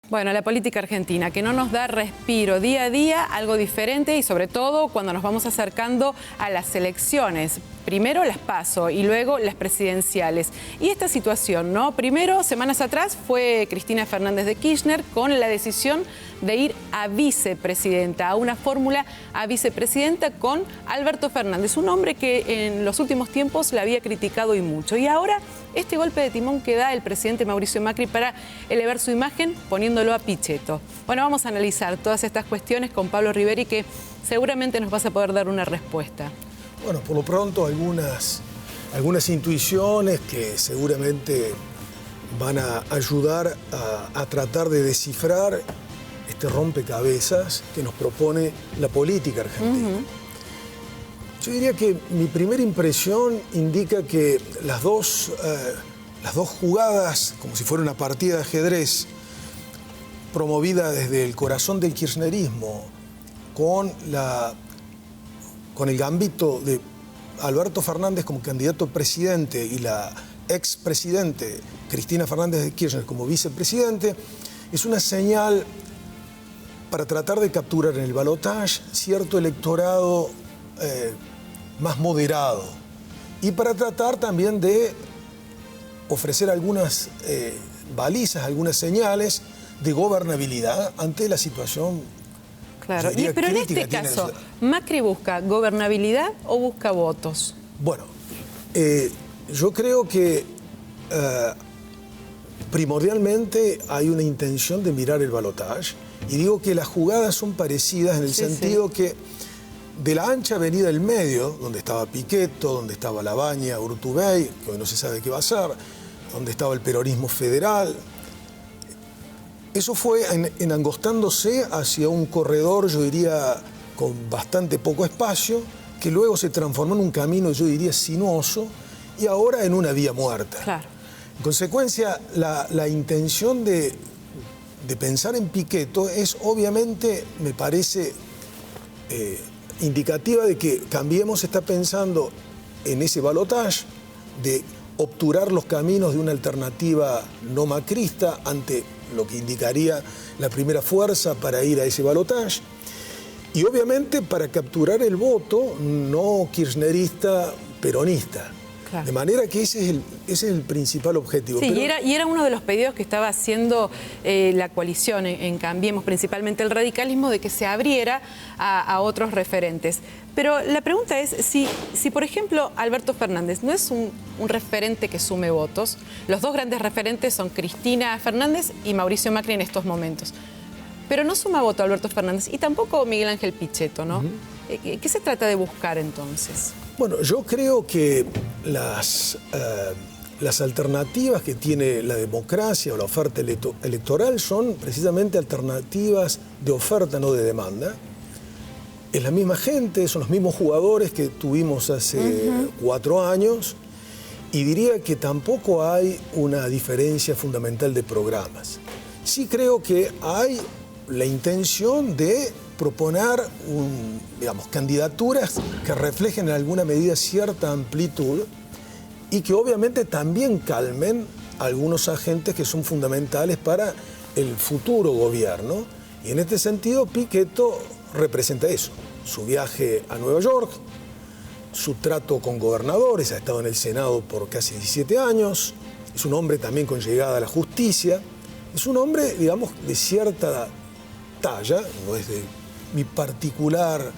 Bueno, la política argentina, que no nos da respiro día a día, algo diferente y sobre todo cuando nos vamos acercando a las elecciones. Primero las PASO y luego las presidenciales. Y esta situación, ¿no? Primero, semanas atrás, fue Cristina Fernández de Kirchner con la decisión de ir a vicepresidenta, a una fórmula a vicepresidenta con Alberto Fernández, un hombre que en los últimos tiempos la había criticado y mucho. Y ahora, este golpe de timón que da el presidente Mauricio Macri para elevar su imagen poniéndolo a Pichetto. Bueno, vamos a analizar todas estas cuestiones con Pablo Riveri, que seguramente nos vas a poder dar una respuesta. Bueno, por lo pronto algunas intuiciones que seguramente van a ayudar a tratar de descifrar este rompecabezas que nos propone la política argentina. Yo diría que mi primera impresión indica que las dos jugadas, como si fuera una partida de ajedrez, promovida desde el corazón del kirchnerismo, con el gambito de Alberto Fernández como candidato a presidente y la expresidente Cristina Fernández de Kirchner como vicepresidente, es una señal para tratar de capturar en el balotaje cierto electorado más moderado y para tratar también de ofrecer algunas balizas, algunas señales de gobernabilidad ante la situación. Claro, pero en este caso, ¿Macri busca gobernabilidad o busca votos? Bueno, yo creo que primordialmente hay una intención de mirar el balotaje y digo que las jugadas son parecidas en el sentido que de la ancha avenida del medio, donde estaba Pichetto, donde estaba Labaña, Urtubey, que hoy no se sabe qué va a ser, donde estaba el peronismo federal, eso fue enangostándose hacia un corredor, yo diría, con bastante poco espacio, que luego se transformó en un camino, yo diría, sinuoso, y ahora en una vía muerta. Claro. En consecuencia, la intención de pensar en Pichetto es, obviamente, me parece indicativa de que Cambiemos está pensando en ese balotaje, de obturar los caminos de una alternativa no macrista ante lo que indicaría la primera fuerza para ir a ese balotaje. Y obviamente para capturar el voto no kirchnerista, peronista. Claro. De manera que ese es el principal objetivo. Sí, pero... y era uno de los pedidos que estaba haciendo la coalición en Cambiemos, principalmente el radicalismo, de que se abriera a otros referentes. Pero la pregunta es si por ejemplo, Alberto Fernández no es un referente que sume votos. Los dos grandes referentes son Cristina Fernández y Mauricio Macri en estos momentos. Pero no suma voto Alberto Fernández y tampoco Miguel Ángel Pichetto, ¿no? ¿Qué se trata de buscar entonces? Bueno, yo creo que las alternativas que tiene la democracia o la oferta electoral son precisamente alternativas de oferta, no de demanda. Es la misma gente, son los mismos jugadores que tuvimos hace 4 años y diría que tampoco hay una diferencia fundamental de programas. Sí creo que hay la intención de proponer candidaturas que reflejen en alguna medida cierta amplitud y que obviamente también calmen algunos agentes que son fundamentales para el futuro gobierno. Y en este sentido, Pichetto representa eso, su viaje a Nueva York, su trato con gobernadores, ha estado en el Senado por casi 17 años, es un hombre también con llegada a la justicia, es un hombre, digamos, de cierta talla, no es de mi particular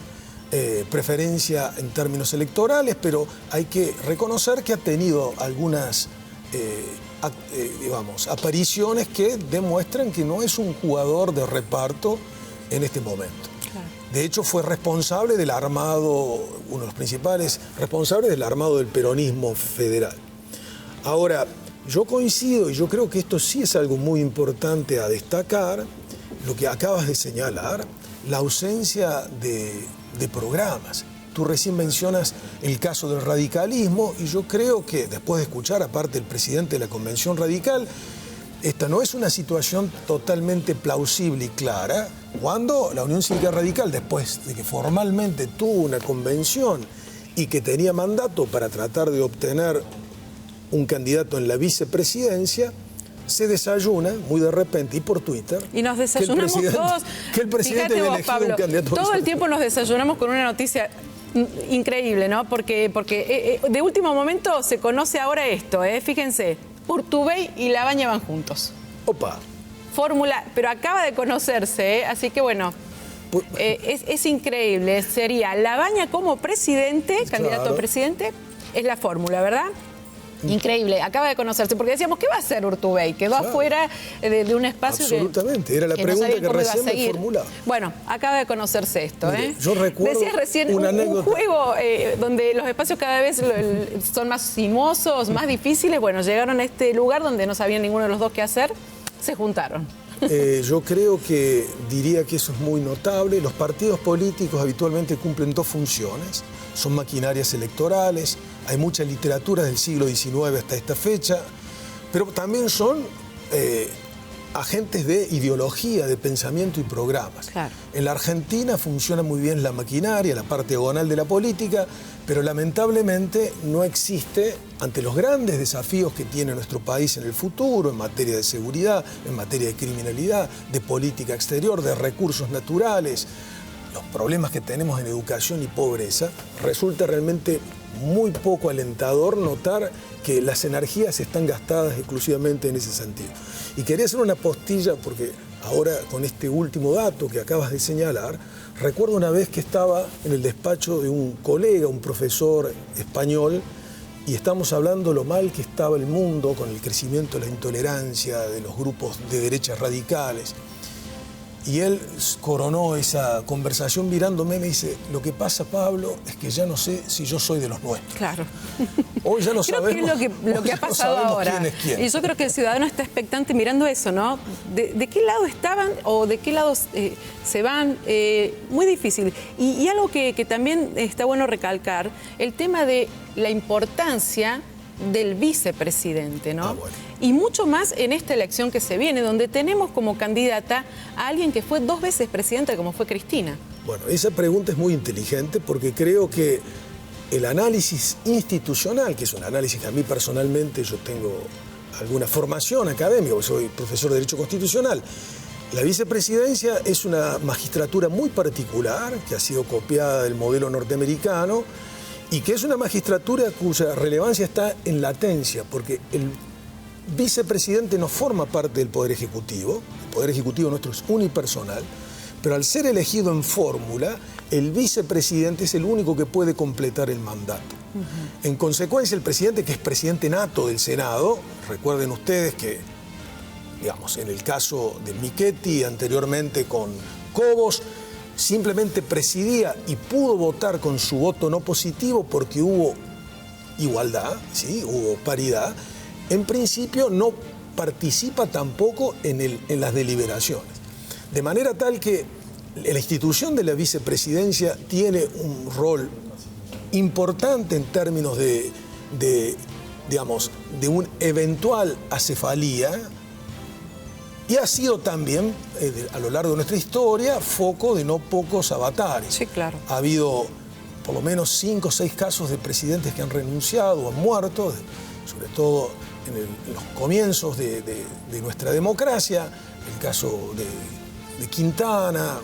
preferencia en términos electorales, pero hay que reconocer que ha tenido algunas apariciones que demuestran que no es un jugador de reparto en este momento. Claro. De hecho, fue responsable del armado, uno de los principales responsables del armado del peronismo federal. Ahora, yo coincido y yo creo que esto sí es algo muy importante a destacar, lo que acabas de señalar, la ausencia de programas. Tú recién mencionas el caso del radicalismo y yo creo que después de escuchar aparte el presidente de la Convención Radical, esta no es una situación totalmente plausible y clara cuando la Unión Cívica Radical, después de que formalmente tuvo una convención y que tenía mandato para tratar de obtener un candidato en la vicepresidencia, se desayuna muy de repente y por Twitter. Y nos desayunamos todos. Que el presidente había elegido Pablo, un candidato. todo el tiempo nos desayunamos con una noticia increíble, ¿no? Porque de último momento se conoce ahora esto, fíjense, Urtubey y Labaña van juntos. Opa. Fórmula, pero acaba de conocerse, así que bueno, es increíble. Sería Labaña como presidente, candidato a presidente, es la fórmula, ¿verdad? Increíble, acaba de conocerse, porque decíamos, ¿qué va a hacer Urtubey? Quedó afuera de un espacio. Absolutamente, era la pregunta que recién me formulaba. Bueno, acaba de conocerse esto. Mire, yo recuerdo. Decías recién un juego donde los espacios cada vez son más sinuosos, más difíciles. Bueno, llegaron a este lugar donde no sabían ninguno de los dos qué hacer, se juntaron. Yo creo que diría que eso es muy notable. Los partidos políticos habitualmente cumplen dos funciones. Son maquinarias electorales, hay mucha literatura del siglo XIX hasta esta fecha, pero también son agentes de ideología, de pensamiento y programas. Claro. En la Argentina funciona muy bien la maquinaria, la parte diagonal de la política, pero lamentablemente no existe, ante los grandes desafíos que tiene nuestro país en el futuro, en materia de seguridad, en materia de criminalidad, de política exterior, de recursos naturales, los problemas que tenemos en educación y pobreza, resulta realmente muy poco alentador notar que las energías están gastadas exclusivamente en ese sentido. Y quería hacer una postilla porque ahora con este último dato que acabas de señalar, recuerdo una vez que estaba en el despacho de un colega, un profesor español, y estamos hablando lo mal que estaba el mundo con el crecimiento de la intolerancia, de los grupos de derechas radicales. Y él coronó esa conversación mirándome y me dice, lo que pasa, Pablo, es que ya no sé si yo soy de los nuestros. Claro. Hoy ya no sabemos. Creo que es lo que ha pasado ahora. Quién es quién. Y yo creo que el ciudadano está expectante mirando eso, ¿no? ¿De qué lado estaban o de qué lado se van? Muy difícil. Y algo que también está bueno recalcar, el tema de la importancia del vicepresidente, ¿no? Bueno. Y mucho más en esta elección que se viene, donde tenemos como candidata a alguien que fue 2 veces presidenta, como fue Cristina. Bueno, esa pregunta es muy inteligente porque creo que el análisis institucional, que es un análisis que a mí personalmente yo tengo alguna formación académica, porque soy profesor de Derecho Constitucional, la vicepresidencia es una magistratura muy particular, que ha sido copiada del modelo norteamericano, y que es una magistratura cuya relevancia está en latencia, porque el vicepresidente no forma parte del Poder Ejecutivo, el Poder Ejecutivo nuestro es unipersonal, pero al ser elegido en fórmula, el vicepresidente es el único que puede completar el mandato. En consecuencia, el presidente, que es presidente nato del Senado, recuerden ustedes que, digamos, en el caso de Michetti, anteriormente con Cobos, simplemente presidía y pudo votar con su voto no positivo porque hubo igualdad, ¿sí? Hubo paridad. En principio no participa tampoco en las deliberaciones. De manera tal que la institución de la vicepresidencia tiene un rol importante en términos digamos, de una eventual acefalía, y ha sido también, a lo largo de nuestra historia, foco de no pocos avatares. Sí, claro. Ha habido por lo menos 5 o 6 casos de presidentes que han renunciado o han muerto, sobre todo en los comienzos de nuestra democracia, el caso de Quintana,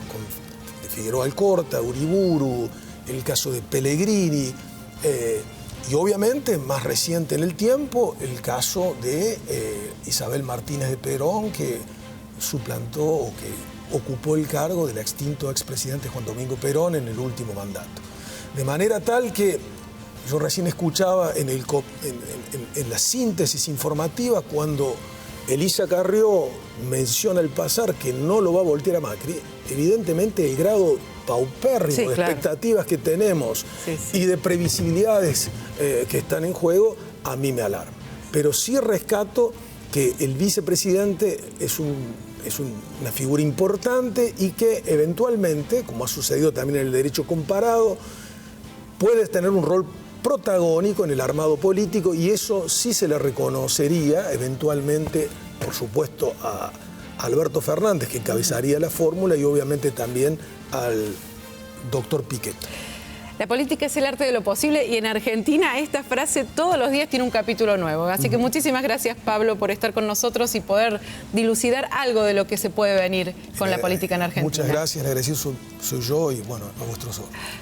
de Figueroa Alcorta, Uriburu, el caso de Pellegrini, y obviamente, más reciente en el tiempo, el caso de Isabel Martínez de Perón, que suplantó o que ocupó el cargo del extinto expresidente Juan Domingo Perón en el último mandato. De manera tal que yo recién escuchaba en la síntesis informativa cuando Elisa Carrió menciona al pasar que no lo va a voltear a Macri, evidentemente el grado paupérrimo de expectativas que tenemos y de previsibilidades que están en juego, a mí me alarma. Pero sí rescato que el vicepresidente es una figura importante y que eventualmente, como ha sucedido también en el derecho comparado, puede tener un rol protagónico en el armado político, y eso sí se le reconocería eventualmente, por supuesto, a Alberto Fernández, que encabezaría la fórmula, y obviamente también al doctor Pichetto. La política es el arte de lo posible y en Argentina esta frase todos los días tiene un capítulo nuevo. Así que muchísimas gracias, Pablo, por estar con nosotros y poder dilucidar algo de lo que se puede venir con la política en Argentina. Muchas gracias, el agradecido soy yo y bueno, a vuestros ojos.